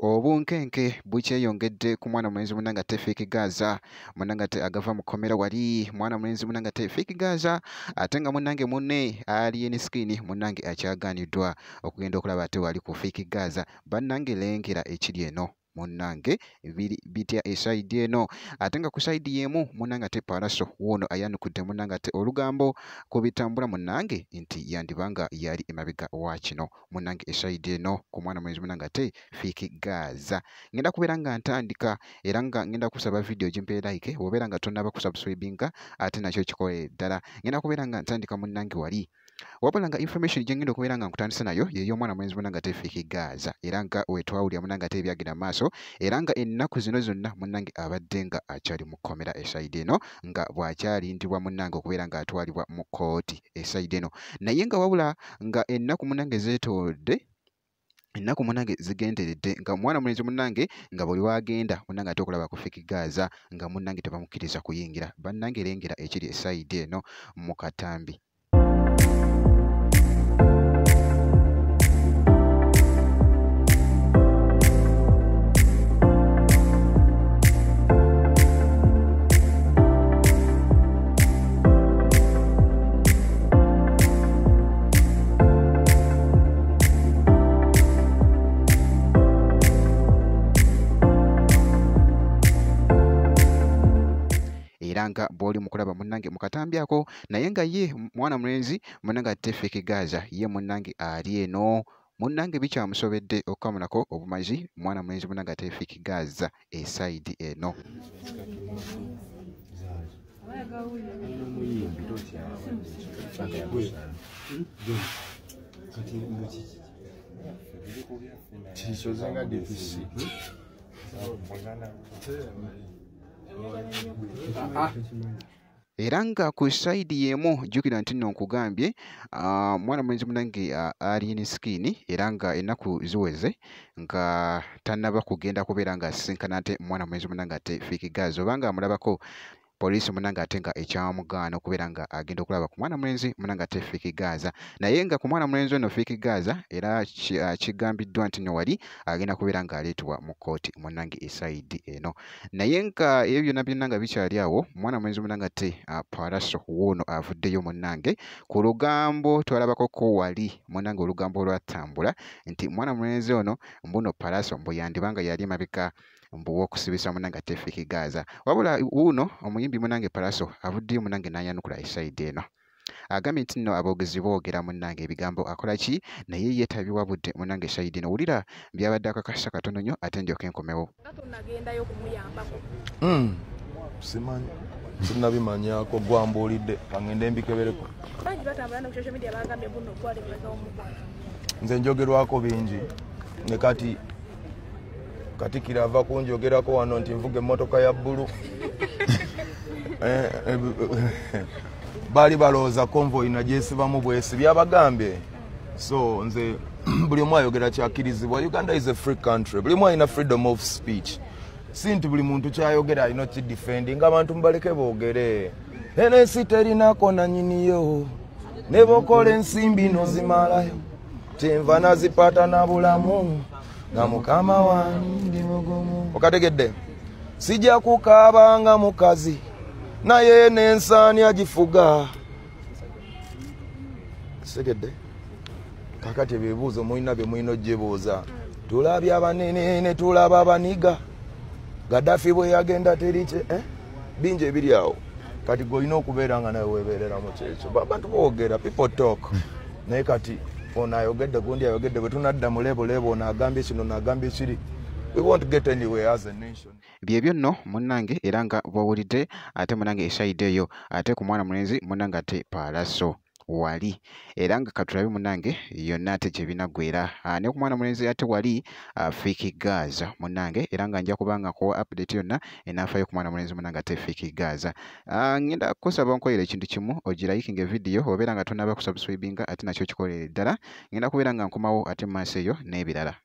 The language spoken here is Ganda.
Obunkenke bukyeyongedde ku mwana mulenzi munnanga ate Fiki Gaza munnanga ate agava mu kkomera wali mwana mulenzi munnanga ate Fiki Gaza ate nga munnange munne ali eniskini munnange akyagaaniddwa okugenda okulaba ate wali ku Fiki Gaza bannange lengera ekiri eno munnange bitya esaidi eno ate nga ku saidi yemu munnange ate Paraso woono ayanukudde munnange ate olugambo ku bitambula munnange nti yandibanga yali emabega wa kino munnange esaidi eno ku mwana mulenzi munnange ate Fiki Gaza ngenda kubeera nga ntandika era nga ngenda kusaba video gimpe like obeera nga tonnaba kusubscribinga ate nakyo kikole ddala ngenda kubeera nga ntandika munnange wali wabula nga information gyengenda okubeera nga nkutandisa nayo yeyo omwana mulenzi munnange ate Fiki Gaza era nga wetwawulira munnange ate ebyagenda maaso era nga ennaku zino zonna munnange abadde nga akyali mu kkomera esaidi eno nga bw'akyalindibwa munnange okubeera nga atwalibwa mu kooti esaidi eno naye nga wabula nga ennaku munnange zeetoolodde ennaku munnange zigenderedde nga mwana mulenzi munnange nga buli wagenda munnange ate okulaba ku Fiki Gaza nga munnange tebamukkiriza kuyingira bannange lengera ekiri esaidi eno mu katambi. Nga bw'oli mu kulaba munnange mu katambi ako naye nga ye mwana mulenzi munnange ate Fiki Gaza ye munnange ali eno munnange bikyamusobedde okukamunako obumazi mwana mulenzi munnange ate Fiki Gaza esaidi eno. Era nga ku saidi yemu jjukira nti nno nkugambye mwana mulenzi munnange ali eniskini era nga ennaku ziweze nga tannaba kugenda kubeera nga asisinkana ate mwana mulenzi munnange ate Fiki Gaza oba nga amulabako poliisi munnange ate nga ekyamugaana okubeera nga agenda okulaba ku mwana mulenzi munnange ate Fiki Gaza naye nga ku mwana mulenzi ono Fiki Gaza era kigambiddwa nti nno wali agenda kubeera nga aleetebwa mu kooti munnange esaidi eno naye nga ebyo byonna byonna nga bikyali awo mwana mulenzi munnange ate Paraso woono avuddeyo munnange ku lugambo twalabakoko wali munnange olugambo olwatambula nti mwana mulenzi ono mbuno Paraso mbu yandibanga yali emabega mbu w'okusibisa munnange ate Fiki Gaza wabula wuuno omuyimbi munnange Paraso avuddeyo munnange n'ayanukula esaidi eno agambye nti nno aboogezi boogera munnange ebigambo akola ki naye ye tabiwabudde munnange esaidi eno wulira byabadde akakasa katono nnyo ate ndyoke enkomewo. Simanyi sinnabimanyako gwambuulidde kangende mbikebereko nze njogerwako bingi ne kati Katikkiro ava kunjogerako wano nti nvuga emmotoka ya bbulu baali balowooza konvoyi nagyesibamu bwesi byabagambye so nze buli omu ayogera kyakkirizibwa. Uganda is a free country, buli omu alina freedom of speech si nti buli muntu kyayogera alina okidifendi nga abantu mubaleke boogere ensi terinako nanyiniyo ne bokola ensimbi nozimalayo tenva nazipata na bulamu nga mukama wange mugumu okategedde sijja kukaabanga mukazi naye n'ensaani agifuga segedde kakati ebibuuzo mulina bye mulina ogyebuuza tulabye abanene ne tulaba abaniga Gaddafi bwe yagenda terike bingi ebiri awo kati golina okubeera nga nawe weebeerera mu kyekyo bantu boogera people talk naye kati ono ayogedde gundi ayogedde bwe tunadda mu leebo ono agambye kino n'agambye kiri we won't get anywhere as a nation. Byebyo nno munnange era nga bw'owulidde ate munnange esaidi eyo ate ku mwana mulenzi munnange ate Paraso wali era nga katulabe munnange yonna ate gye binagwera ne ku mwana mulenzi ate wali Fiki Gaza munnange era nga nja kubanga ko update yonna enaafayo ku mwana mulenzi munnange ate Fiki Gaza. Ngenda kusaba nkoyera ekintu kimu ogirayikinga video obeera nga tonaba kusubscribinga ate nakyo kikolere ddala ngenda kubeera nga nkomawo ate mu maaso eyo n'ebirala.